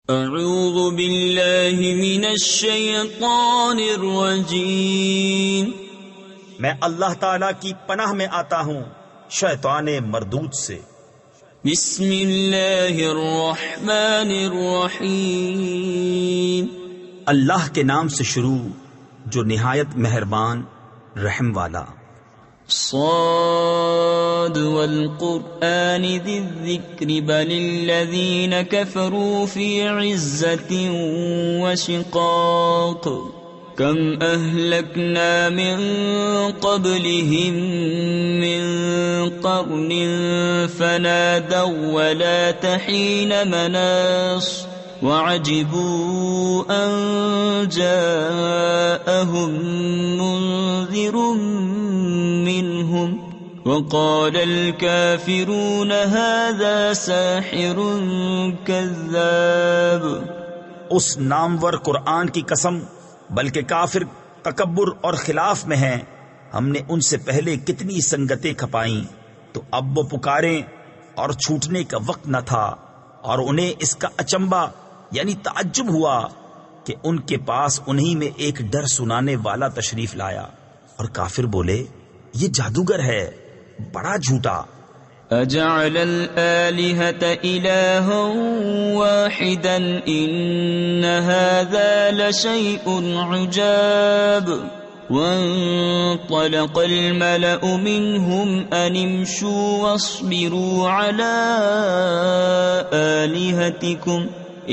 اعوذ باللہ من الشیطان الرجیم، میں اللہ تعالی کی پناہ میں آتا ہوں شیطان مردود سے۔ بسم اللہ الرحمن الرحیم، اللہ کے نام سے شروع جو نہایت مہربان رحم والا۔ صاد والقرآن ذی الذکر بل الذین کفروا فی عزة وشقاق کم اہلکنا من قبلہم من قرن فنادوا ولا تحین مناص وعجبوا ان جاءهم منذر منهم وقال الكافرون هذا ساحر كذاب۔ اس نامور قرآن کی قسم، بلکہ کافر تکبر اور خلاف میں ہیں۔ ہم نے ان سے پہلے کتنی سنگتیں کھپائیں، تو اب وہ پکاریں اور چھوٹنے کا وقت نہ تھا، اور انہیں اس کا اچنبا یعنی تعجب ہوا کہ ان کے پاس انہی میں ایک ڈر سنانے والا تشریف لایا، اور کافر بولے یہ جادوگر ہے بڑا جھوٹا۔ اجعل الآلہۃ الہا واحدا ان هذا لشیء عجاب وانطلق الملأ منهم ان امشوا واصبروا على آلہتکم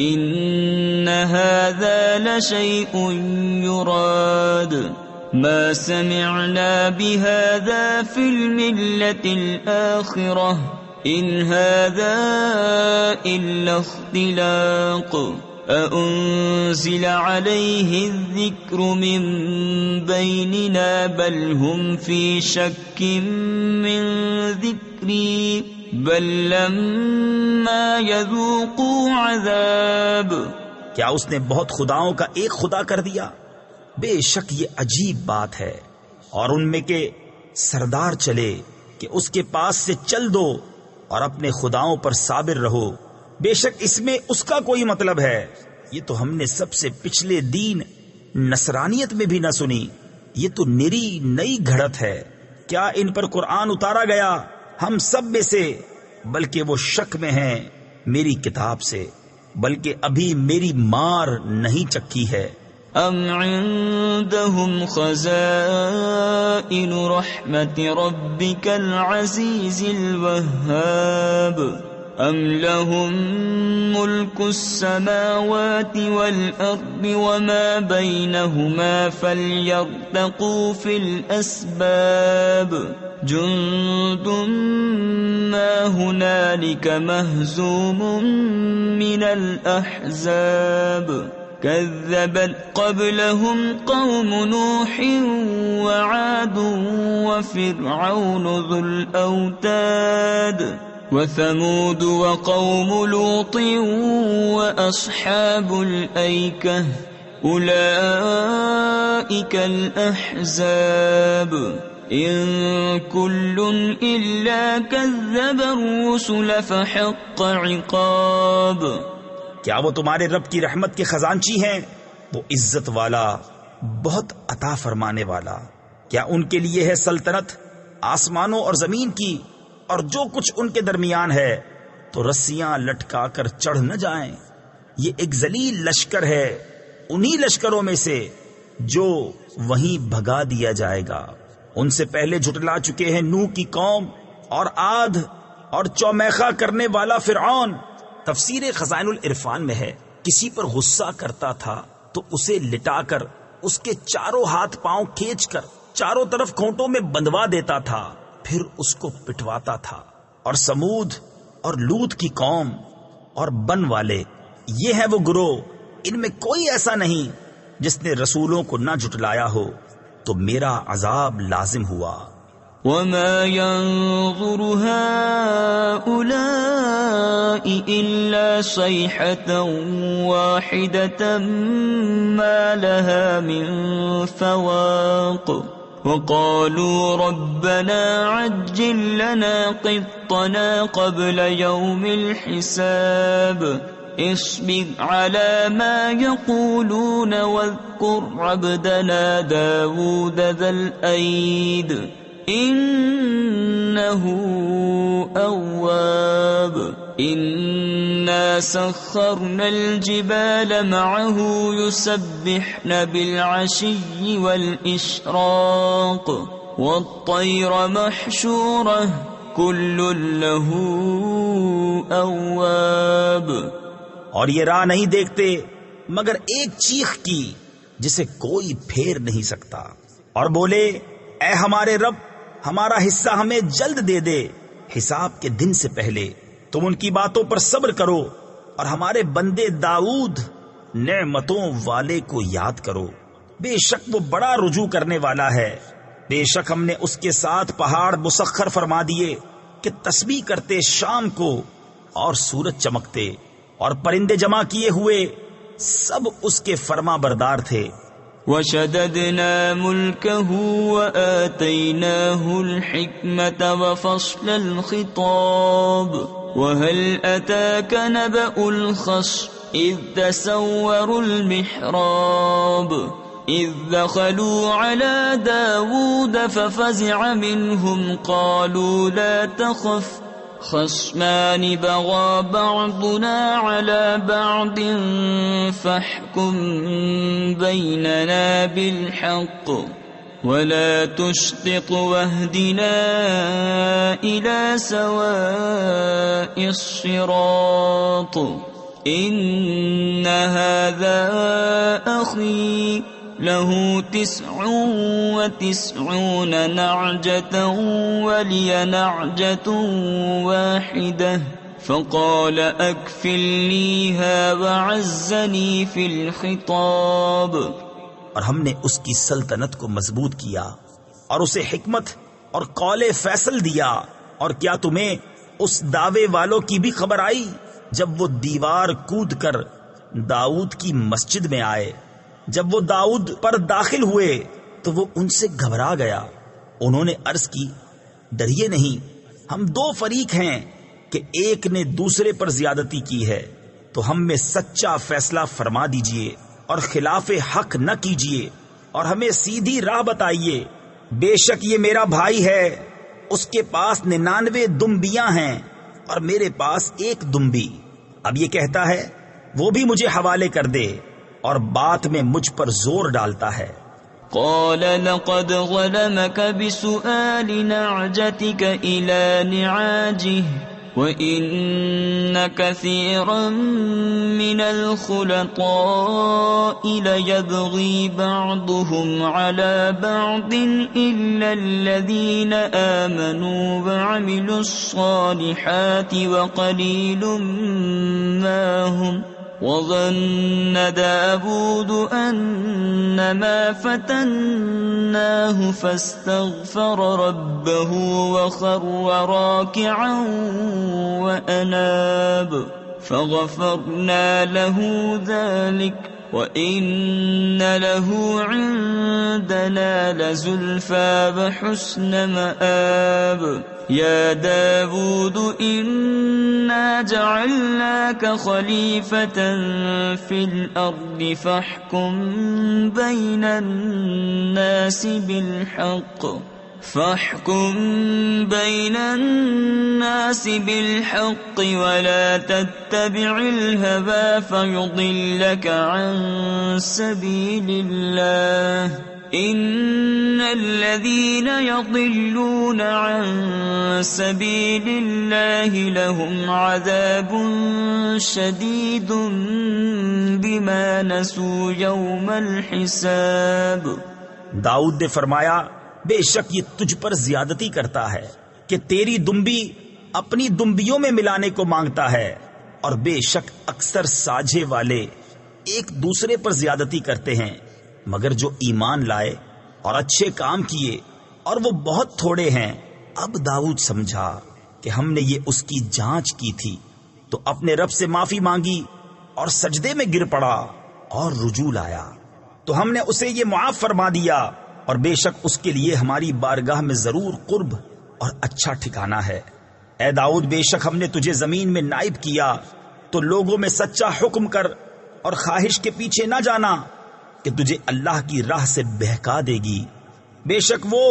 ان هذا لشیء یراد ما سمعنا بهذا في الملة الآخرة إن هذا إلا اختلاق أأنزل عليه الذكر من بيننا بل هم في شك من ذكري بل لما يذوقوا عذاب۔ کیا اس نے بہت خداؤں کا ایک خدا کر دیا؟ بے شک یہ عجیب بات ہے، اور ان میں کے سردار چلے کہ اس کے پاس سے چل دو اور اپنے خداؤں پر صابر رہو، بے شک اس میں اس کا کوئی مطلب ہے۔ یہ تو ہم نے سب سے پچھلے دین نصرانیت میں بھی نہ سنی، یہ تو نری نئی گھڑت ہے۔ کیا ان پر قرآن اتارا گیا ہم سب میں سے؟ بلکہ وہ شک میں ہیں میری کتاب سے، بلکہ ابھی میری مار نہیں چکھی ہے۔ ام عندهم خزائن رحمت ربک العزیز الوہاب ام لهم ملک السماوات والارض وما بینہما فلیرتقوا فی الاسباب جند ما هنالک مہزوم من الاحزاب كذبت قبلهم قوم نوح وعاد وفرعون ذو الأوتاد وثمود وقوم لوط وأصحاب الأيكة أولئك الأحزاب إن كل إلا كذب الرسل فحق عقاب۔ کیا وہ تمہارے رب کی رحمت کے خزانچی ہیں؟ وہ عزت والا بہت عطا فرمانے والا۔ کیا ان کے لیے ہے سلطنت آسمانوں اور زمین کی اور جو کچھ ان کے درمیان ہے؟ تو رسیاں لٹکا کر چڑھ نہ جائیں۔ یہ ایک ذلیل لشکر ہے انہی لشکروں میں سے جو وہیں بھگا دیا جائے گا۔ ان سے پہلے جھٹلا چکے ہیں نوح کی قوم اور عاد اور چومیخا کرنے والا فرعون۔ تفسیر خزائن العرفان میں ہے کسی پر غصہ کرتا تھا تو اسے لٹا کر اس کے چاروں ہاتھ پاؤں کھینچ کر چاروں طرف کھونٹوں میں بندھوا دیتا تھا، پھر اس کو پٹواتا تھا۔ اور سمود اور لوط کی قوم اور بن والے، یہ ہے وہ گروہ، ان میں کوئی ایسا نہیں جس نے رسولوں کو نہ جھٹلایا ہو، تو میرا عذاب لازم ہوا۔ وما ينظر هؤلاء إلا صيحة واحدة ما لها من فواق وقالوا ربنا عجل لنا قطنا قبل يوم الحساب اصبر على ما يقولون واذكر عبدنا داود ذا الأيد إنه أواب إنا سخرنا الجبال معه يسبحن بالعشي والإشراق والطير محشورة كل له أواب. اور یہ راہ نہیں دیکھتے مگر ایک چیخ کی جسے کوئی پھیر نہیں سکتا، اور بولے اے ہمارے رب ہمارا حصہ ہمیں جلد دے دے حساب کے دن سے پہلے. تم ان کی باتوں پر صبر کرو اور ہمارے بندے داؤد نعمتوں والے کو یاد کرو. بے شک وہ بڑا رجوع کرنے والا ہے. بے شک ہم نے اس کے ساتھ پہاڑ مسخر فرما دیے کہ تسبیح کرتے شام کو اور سورج چمکتے، اور پرندے جمع کیے ہوئے سب اس کے فرما بردار تھے. وشددنا ملكه وآتيناه الحكمة وفصل الخطاب وهل أتاك نبأ الخصم إذ تسوروا المحراب إذ دخلوا على داود ففزع منهم قالوا لا تخف خصمان بغى بعضنا على بعض فاحكم بيننا بالحق ولا تشطط واهدنا إلى سواء الصراط إن هذا أخي له 99 نعجة ولي نعجة واحدة فقال أكفلنيها وعزني في الخطاب. اور ہم نے اس کی سلطنت کو مضبوط کیا اور اسے حکمت اور قول فیصل دیا. اور کیا تمہیں اس دعوے والوں کی بھی خبر آئی جب وہ دیوار کود کر داؤد کی مسجد میں آئے؟ جب وہ داؤد پر داخل ہوئے تو وہ ان سے گھبرا گیا. انہوں نے عرض کی ڈریے نہیں، ہم دو فریق ہیں کہ ایک نے دوسرے پر زیادتی کی ہے، تو ہم میں سچا فیصلہ فرما دیجئے اور خلاف حق نہ کیجئے اور ہمیں سیدھی راہ بتائیے. بے شک یہ میرا بھائی ہے، اس کے پاس 99 دمبیاں ہیں اور میرے پاس ایک دمبی. اب یہ کہتا ہے وہ بھی مجھے حوالے کر دے اور بات میں مجھ پر زور ڈالتا ہے. قال لقد ظلمك بسؤال نعجتك إلى نعاجه وَإِنَّ كَثِيرًا مِّنَ الْخُلَطَاءِ لَيَبْغِي بَعْضُهُمْ عَلَى بَعْضٍ إِلَّا الَّذِينَ آمَنُوا وَعَمِلُوا الصَّالِحَاتِ وَقَلِيلٌ مَّا هُمْ وَظَنَّ دَاوُودُ أَنَّمَا فَتَنَّاهُ فَاسْتَغْفَرَ رَبَّهُ وَخَرَّ رَاكِعًا وَأَنَابَ فَغَفَرْنَا لَهُ ذَلِكَ وَإِنَّ لَهُ عِندَنَا لَزُلْفَىٰ وَحُسْنَ مَآبٍ. يا داود إنا جعلناك خليفة في الأرض فاحكم بين الناس بالحق ولا تتبع الهوى فيضلك عن سبيل الله إن الذين يضلون عن سبيل الله لهم عذاب شديد بما نسوا يوم الحساب. داؤد نے فرمایا بے شک یہ تجھ پر زیادتی کرتا ہے کہ تیری دمبی اپنی دمبیوں میں ملانے کو مانگتا ہے، اور بے شک اکثر ساجھے والے ایک دوسرے پر زیادتی کرتے ہیں، مگر جو ایمان لائے اور اچھے کام کیے اور وہ بہت تھوڑے ہیں. اب داؤد سمجھا کہ ہم نے یہ اس کی جانچ کی تھی، تو اپنے رب سے معافی مانگی اور سجدے میں گر پڑا اور رجوع لایا، تو ہم نے اسے یہ معاف فرما دیا، اور بے شک اس کے لیے ہماری بارگاہ میں ضرور قرب اور اچھا ٹھکانہ ہے. اے داؤد بے شک ہم نے تجھے زمین میں نائب کیا تو لوگوں میں سچا حکم کر اور خواہش کے پیچھے نہ جانا کہ تجھے اللہ کی راہ سے بہکا دے گی. بے شک وہ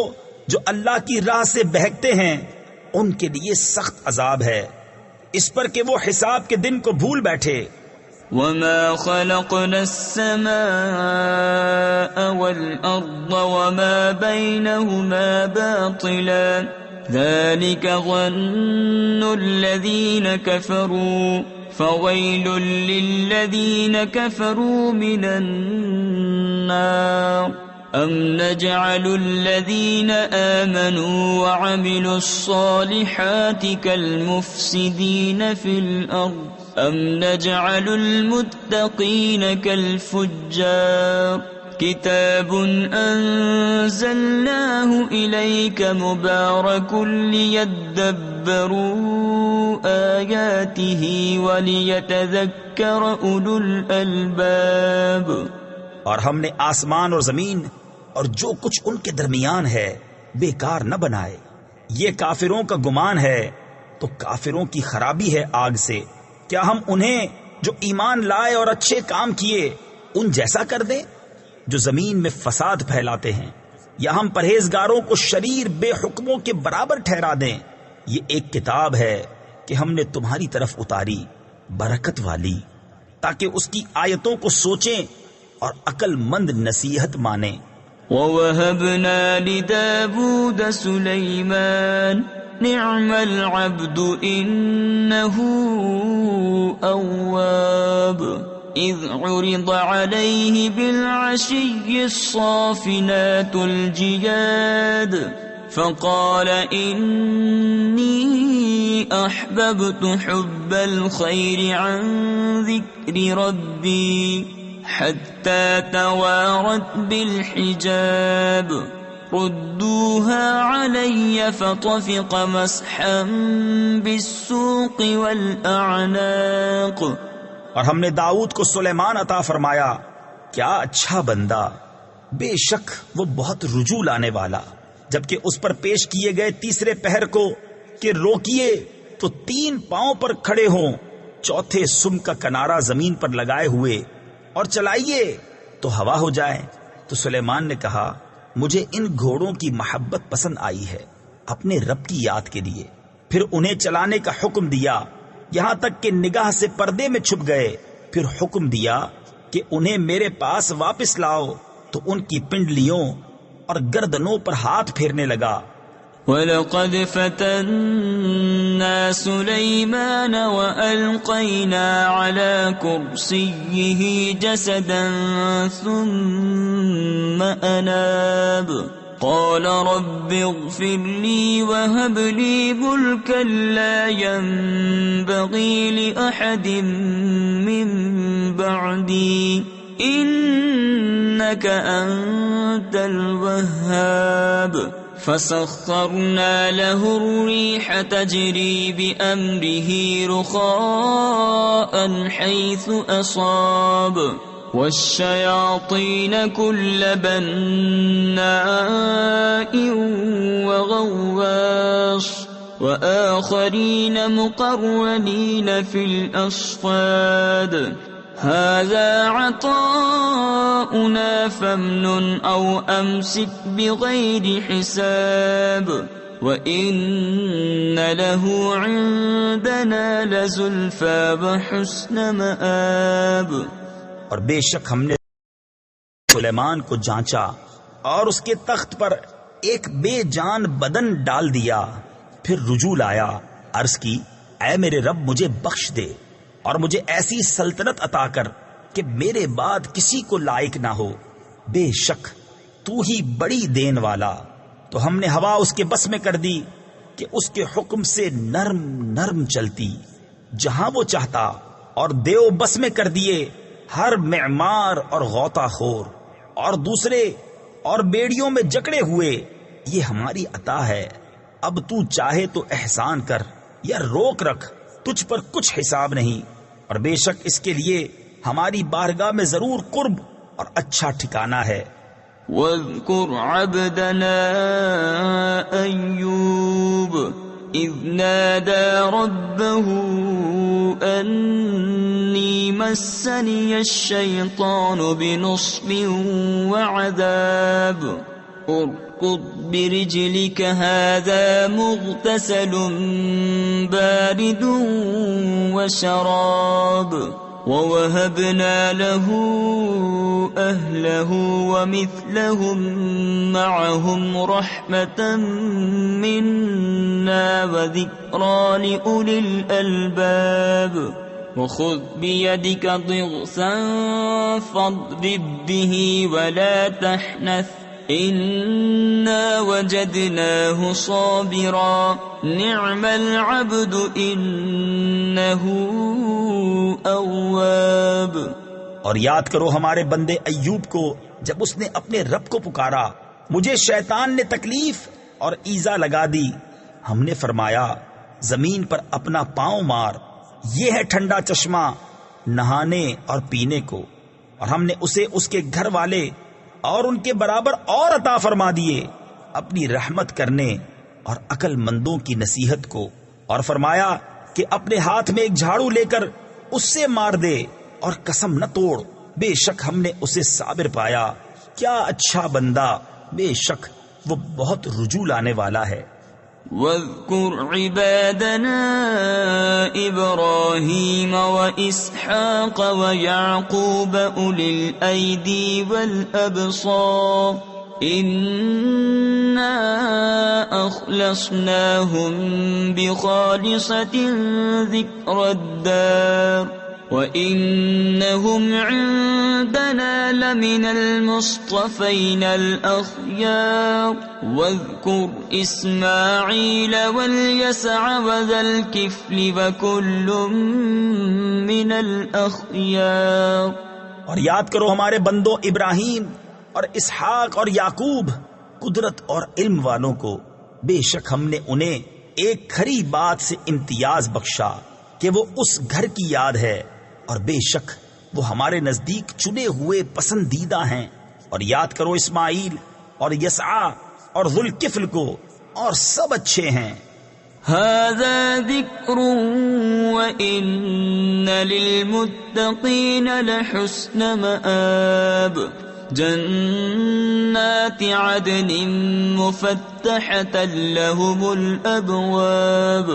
جو اللہ کی راہ سے بہکتے ہیں ان کے لیے سخت عذاب ہے، اس پر کہ وہ حساب کے دن کو بھول بیٹھے. وما خلقنا السماء والأرض وما بينهما باطلا ذلك ظن الذين كفروا فويل للذين كفروا من النار. أم نجعل الذين آمنوا وعملوا الصالحات كالمفسدين في الأرض أم نجعل المتقين كالفجار. كتاب أنزلناه إليك مبارك ليدبروا آياته وليتذكر أولو الألباب. اور ہم نے آسمان اور زمین اور جو کچھ ان کے درمیان ہے بیکار نہ بنائے. یہ کافروں کا گمان ہے تو کافروں کی خرابی ہے آگ سے. کیا ہم انہیں جو ایمان لائے اور اچھے کام کیے ان جیسا کر دیں جو زمین میں فساد پھیلاتے ہیں، یا ہم پرہیزگاروں کو شریر بے حکموں کے برابر ٹھہرا دیں؟ یہ ایک کتاب ہے کہ ہم نے تمہاری طرف اتاری، برکت والی، تاکہ اس کی آیتوں کو سوچیں اور عقل مند نصیحت مانیں. وَوَهَبْنَا لِدَاوُودَ سُلَيْمَانَ نِعْمَ الْعَبْدُ إِنَّهُ أَوَّابٌ إِذْ عُرِضَ عَلَيْهِ بِالْعَشِيِّ الصَّافِنَاتُ الْجِيَادُ فَقَالَ إِنِّي أَحْبَبْتُ حُبَّ الْخَيْرِ عَنْ ذِكْرِ رَبِّي حَتَّى تَوَارَتْ بِالْحِجَابِ رُدُّوهَا عَلَيَّ فَطَفِقَ مَسْحًا بِالسُّوقِ وَالْأَعْنَاقِ. اور ہم نے داؤد کو سلیمان عطا فرمایا. کیا اچھا بندہ، بے شک وہ بہت رجوع لانے والا. جبکہ اس پر پیش کیے گئے تیسرے پہر کو کہ روکیے تو 3 پاؤں پر کھڑے ہوں، چوتھے سم کا کنارہ زمین پر لگائے ہوئے، اور چلائیے تو ہوا ہو جائے. تو سلیمان نے کہا مجھے ان گھوڑوں کی محبت پسند آئی ہے اپنے رب کی یاد کے لیے. پھر انہیں چلانے کا حکم دیا یہاں تک کہ نگاہ سے پردے میں چھپ گئے. پھر حکم دیا کہ انہیں میرے پاس واپس لاؤ، تو ان کی پنڈلیوں اور گردنوں پر ہاتھ پھیرنے لگا. وَلَقَدْ فَتَنَّا سُلَيْمَانَ وَأَلْقَيْنَا عَلَى كُرْسِيِّهِ جَسَدًا ثُمَّ أَنَابَ قَالَ رَبِّ اغْفِرْ لِي وَهَبْ لِي مُلْكًا لَا يَنبَغِي لِأَحَدٍ مِّن بَعْدِي إِنَّكَ أَنتَ الْوَهَّابُ. فَسَخَّرْنَا لَهُ الرِّيحَ تَجْرِي بِأَمْرِهِ رُخَاءً حَيْثُ أَصَابَ وَالشَّيَاطِينَ كُلَّ بَنَّاءٍ وَغَوَّاصٍ وَآخَرِينَ مُقَرَّنِينَ فِي الْأَصْفَادِ. هَذَا عَطَاؤُنَا فَامْنُنْ أَوْ أَمْسِكْ بِغَيْرِ حِسَابٍ وَإِنَّ لَهُ عِندَنَا لَزُلْفَىٰ وَحُسْنَ مَآبٍ. اور بے شک ہم نے سلیمان کو جانچا اور اس کے تخت پر ایک بے جان بدن ڈال دیا. پھر رجوع لایا، عرض کی اے میرے رب مجھے بخش دے اور مجھے ایسی سلطنت عطا کر کہ میرے بعد کسی کو لائق نہ ہو. بے شک تو ہی بڑی دین والا. تو ہم نے ہوا اس کے بس میں کر دی کہ اس کے حکم سے نرم نرم چلتی جہاں وہ چاہتا، اور دیو بس میں کر دیے ہر معمار اور غوطہ خور اور دوسرے اور بیڑیوں میں جکڑے ہوئے. یہ ہماری عطا ہے، اب تو چاہے تو احسان کر یا روک رکھ، تجھ پر کچھ حساب نہیں. اور بے شک اس کے لیے ہماری بارگاہ میں ضرور قرب اور اچھا ٹھکانہ ہے. وَاذْكُرْ عَبْدَنَا أَيُّوبَ إذ نادى ربه أني مسني الشيطان بنصب وعذاب اركض برجلك هذا مغتسل بارد وشراب ووهبنا له أهله ومثلهم معهم رحمة منا وذكرى لأولي الألباب وخذ بيدك ضغثا فاضرب به ولا تحنث إنا وجدناه صابرا نعم العبد إنه أواب۔ اور یاد کرو ہمارے بندے ایوب کو جب اس نے اپنے رب کو پکارا، مجھے شیطان نے تکلیف اور ایذا لگا دی، ہم نے فرمایا زمین پر اپنا پاؤں مار، یہ ہے ٹھنڈا چشمہ نہانے اور پینے کو، اور ہم نے اسے اس کے گھر والے اور ان کے برابر اور عطا فرما دیے اپنی رحمت کرنے اور عقل مندوں کی نصیحت کو، اور فرمایا کہ اپنے ہاتھ میں ایک جھاڑو لے کر اس سے مار دے اور قسم نہ توڑ، بے شک ہم نے اسے صابر پایا، کیا اچھا بندہ، بے شک وہ بہت رجوع لانے والا ہے۔ واذكر عبادنا إبراهيم وإسحاق ويعقوب أولي الأيدي والأبصار إنا أخلصناهم بخالصة ذكر الدار وإنهم عندنا لمن المصطفين الأخيار واذكر إسماعيل واليسع وذا الكفل وكل من الأخيار۔ اور یاد کرو ہمارے بندوں ابراہیم اور اسحاق اور یعقوب، قدرت اور علم والوں کو، بے شک ہم نے انہیں ایک کھری بات سے امتیاز بخشا کہ وہ اس گھر کی یاد ہے، اور بے شک وہ ہمارے نزدیک چنے ہوئے پسندیدہ ہیں۔ اور یاد کرو اسماعیل اور یسعا اور ذوالکفل کو، اور سب اچھے ہیں۔ هذا ذکر وإن للمتقین لحسن مآب جنات عدن مفتحة لهم الأبواب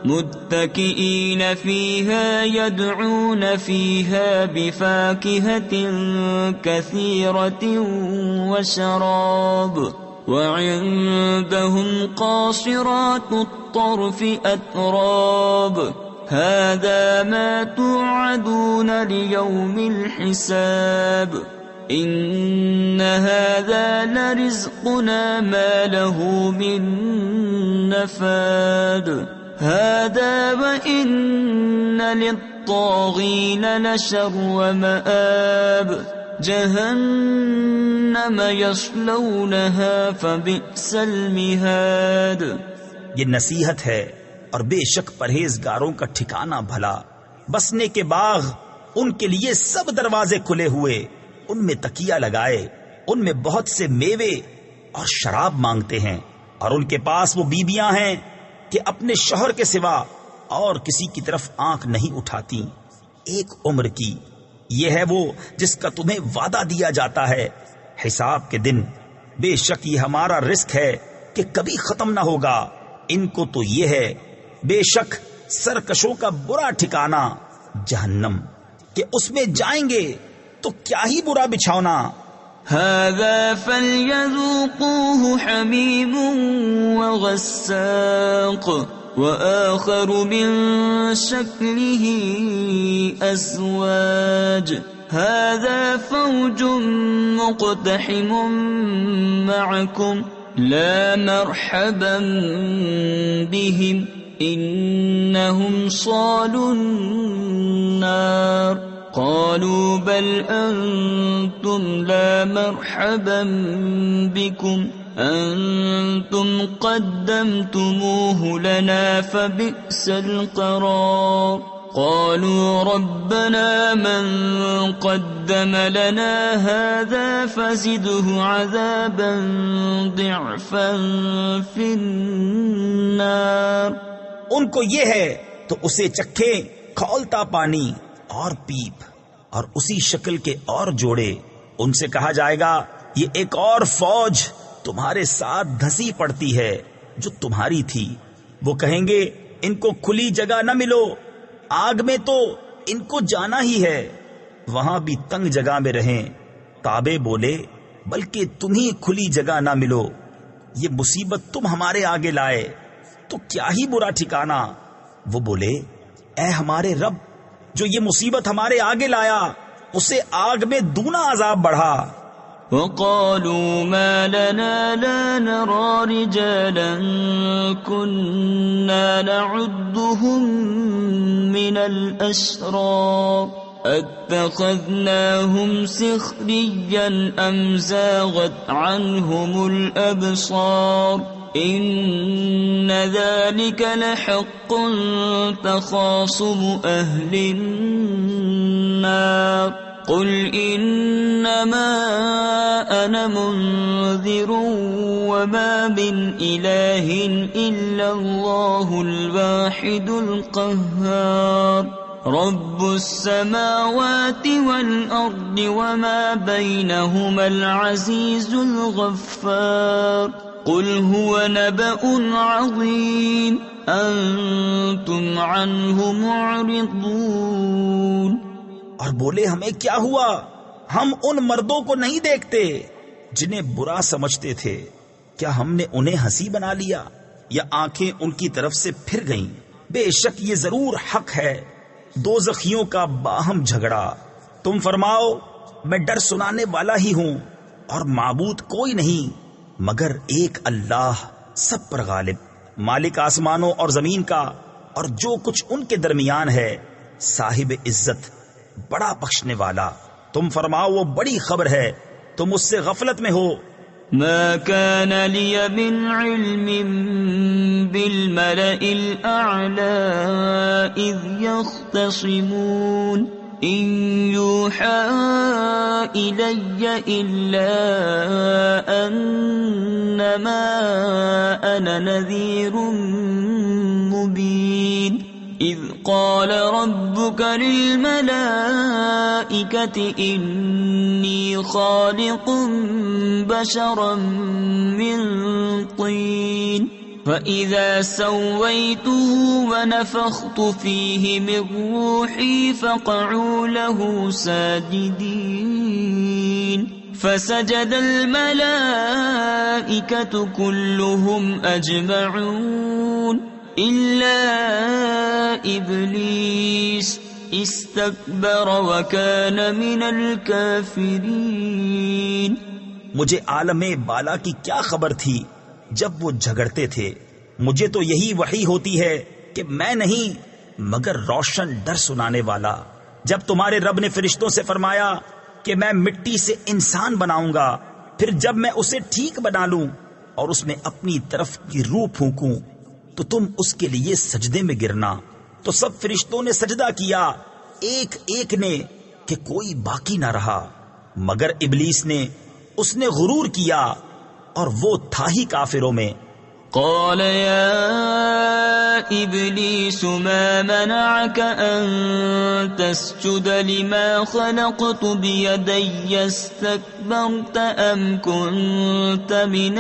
متكئين فيها يدعون فيها بفاكهة كثيرة وشراب وعندهم قاصرات الطرف أتراب هذا ما توعدون ليوم الحساب إن هذا لرزقنا ما له من نفاد هذا وإن للطاغين لشر مآب جہنم یصلونها فبئس المہاد۔ یہ نصیحت ہے اور بے شک پرہیزگاروں کا ٹھکانہ بھلا، بسنے کے باغ ان کے لیے سب دروازے کھلے ہوئے، ان میں تکیہ لگائے، ان میں بہت سے میوے اور شراب مانگتے ہیں، اور ان کے پاس وہ بیویاں ہیں کہ اپنے شوہر کے سوا اور کسی کی طرف آنکھ نہیں اٹھاتی، ایک عمر کی۔ یہ ہے وہ جس کا تمہیں وعدہ دیا جاتا ہے حساب کے دن، بے شک یہ ہمارا رزق ہے کہ کبھی ختم نہ ہوگا، ان کو تو یہ ہے، بے شک سرکشوں کا برا ٹھکانہ جہنم، کہ اس میں جائیں گے تو کیا ہی برا بچھونا۔ هذا فليذوقوه حميم وغساق وآخر من شكله أزواج هذا فوج مقتحم معكم لا مرحبا بهم إنهم صالوا النار قالوا بل أنتم لا مرحبا بكم أنتم قدمتموه لنا فبئس القرار قالوا ربنا من قدم لنا هذا فزده عذابا ضعفا في النار ان کو یہ ہے تو اسے چکھے کھولتا پانی اور پیپ، اور اسی شکل کے اور جوڑے۔ ان سے کہا جائے گا یہ ایک اور فوج تمہارے ساتھ دھسی پڑتی ہے جو تمہاری تھی۔ وہ کہیں گے ان کو کھلی جگہ نہ ملو، آگ میں تو ان کو جانا ہی ہے، وہاں بھی تنگ جگہ میں رہیں۔ تابے بولے بلکہ تمہیں کھلی جگہ نہ ملو، یہ مصیبت تم ہمارے آگے لائے تو کیا ہی برا ٹھکانہ۔ وہ بولے اے ہمارے رب، جو یہ مصیبت ہمارے آگے لایا اسے آگ میں دونا عذاب بڑھا۔ وقالوا ما لنا لا نرى رجالا كنا نعدهم من الأشرار اتخذناهم سخريا أم زاغت عنهم الأبصار إن ذلك لحق تخاصم أهل النار قل إنما أنا منذر وما من إله إلا الله الواحد القهار رب السماوات والأرض وما بينهما العزيز الغفار قل هو نبأ عظيم أنتم عنه معرضون۔ اور بولے ہمیں کیا ہوا، ہم ان مردوں کو نہیں دیکھتے جنہیں برا سمجھتے تھے، کیا ہم نے انہیں ہنسی بنا لیا یا آنکھیں ان کی طرف سے پھر گئیں؟ بے شک یہ ضرور حق ہے دوزخیوں کا باہم جھگڑا۔ تم فرماؤ میں ڈر سنانے والا ہی ہوں اور معبود کوئی نہیں مگر ایک اللہ، سب پر غالب، مالک آسمانوں اور زمین کا اور جو کچھ ان کے درمیان ہے، صاحب عزت، بڑا بخشنے والا۔ تم فرماؤ وہ بڑی خبر ہے، تم اس سے غفلت میں ہو۔ ما كان لي من علم بالملأ الأعلى إذ يختصمون إن يوحى إلي إلا أنما أنا نذير مبين إذ قال ربك للملائكة إني خالق بشرا من طين فإذا سويته ونفخت فيه من روحي فقعوا له ساجدين فسجد الملائكة كلهم أجمعون إلا إبليس استكبر وكان من الكافرين۔ مجھے عالم بالا کی کیا خبر تھی جب وہ جھگڑتے تھے، مجھے تو یہی وحی ہوتی ہے کہ میں نہیں مگر روشن ڈر سنانے والا۔ جب تمہارے رب نے فرشتوں سے فرمایا کہ میں مٹی سے انسان بناؤں گا، پھر جب میں اسے ٹھیک بنا لوں اور اس میں اپنی طرف کی روح پھونکوں تو تم اس کے لیے سجدے میں گرنا۔ تو سب فرشتوں نے سجدہ کیا ایک ایک نے کہ کوئی باقی نہ رہا مگر ابلیس نے، اس نے غرور کیا اور وہ تھا ہی کافروں میں۔ قال يا إبليس ما منعك أن تسجد لما خلقت بيدي استكبرت أم كنت من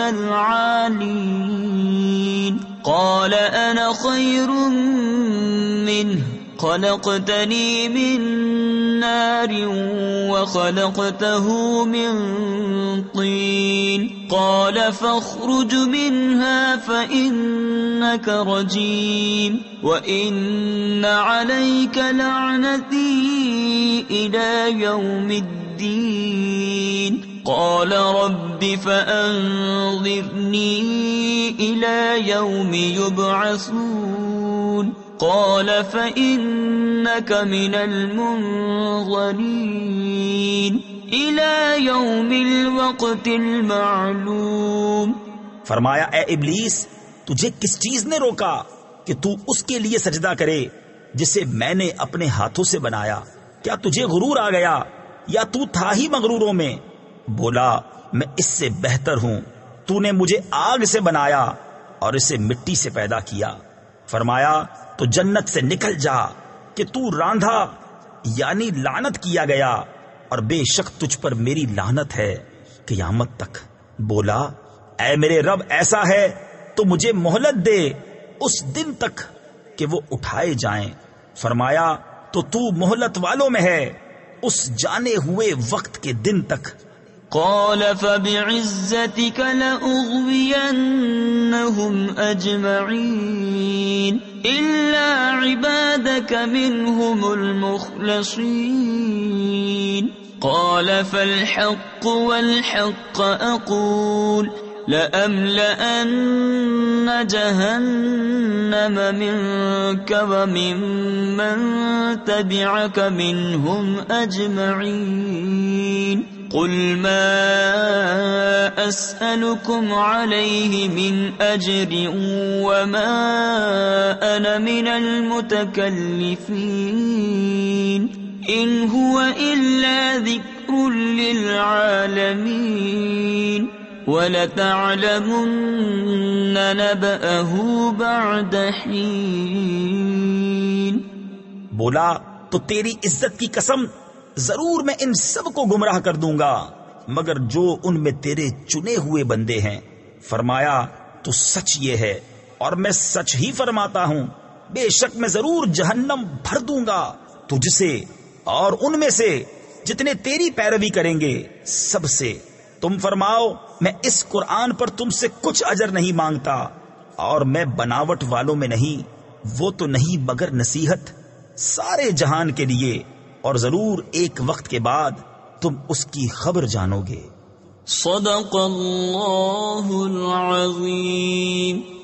العالين قال أنا خير منه خلقتني من نار وخلقته من طين قال فاخرج منها فإنك رجيم وإن عليك لعنتي إلى يوم الدين قال رب فأنظرني إلى يوم يبعثون قال فإنك من المنظرين إلى يوم الوقت المعلوم۔ فرمایا اے ابلیس، تجھے کس چیز نے روکا کہ تو اس کے لیے سجدہ کرے جسے میں نے اپنے ہاتھوں سے بنایا؟ کیا تجھے غرور آ گیا یا تو تھا ہی مغروروں میں؟ بولا میں اس سے بہتر ہوں، تو نے مجھے آگ سے بنایا اور اسے مٹی سے پیدا کیا، فرمایا تو جنت سے نکل جا کہ تو راندھا یعنی لعنت کیا گیا، اور بے شک تجھ پر میری لعنت ہے قیامت تک۔ بولا اے میرے رب ایسا ہے تو مجھے مہلت دے اس دن تک کہ وہ اٹھائے جائیں۔ فرمایا تو مہلت والوں میں ہے اس جانے ہوئے وقت کے دن تک۔ قال فبعزتك لأغوينهم أجمعين إلا عبادك منهم المخلصين قال فالحق والحق أقول لأملأن جهنم منك وممن تبعك منهم أجمعين قل ما أسألكم عليه من أجر وما أنا من المتكلفين إن هو إلا ذكر للعالمين وَلَتَعْلَمُنَّ نَبَأَهُ بَعْدَ حِينٍ۔ بولا تو تیری عزت کی قسم ضرور میں ان سب کو گمراہ کر دوں گا مگر جو ان میں تیرے چنے ہوئے بندے ہیں۔ فرمایا تو سچ یہ ہے اور میں سچ ہی فرماتا ہوں، بے شک میں ضرور جہنم بھر دوں گا تجھ سے اور ان میں سے جتنے تیری پیروی کریں گے سب سے۔ تم فرماؤ میں اس قرآن پر تم سے کچھ اجر نہیں مانگتا اور میں بناوٹ والوں میں نہیں، وہ تو نہیں مگر نصیحت سارے جہان کے لیے، اور ضرور ایک وقت کے بعد تم اس کی خبر جانو گے۔ صدق اللہ العظیم۔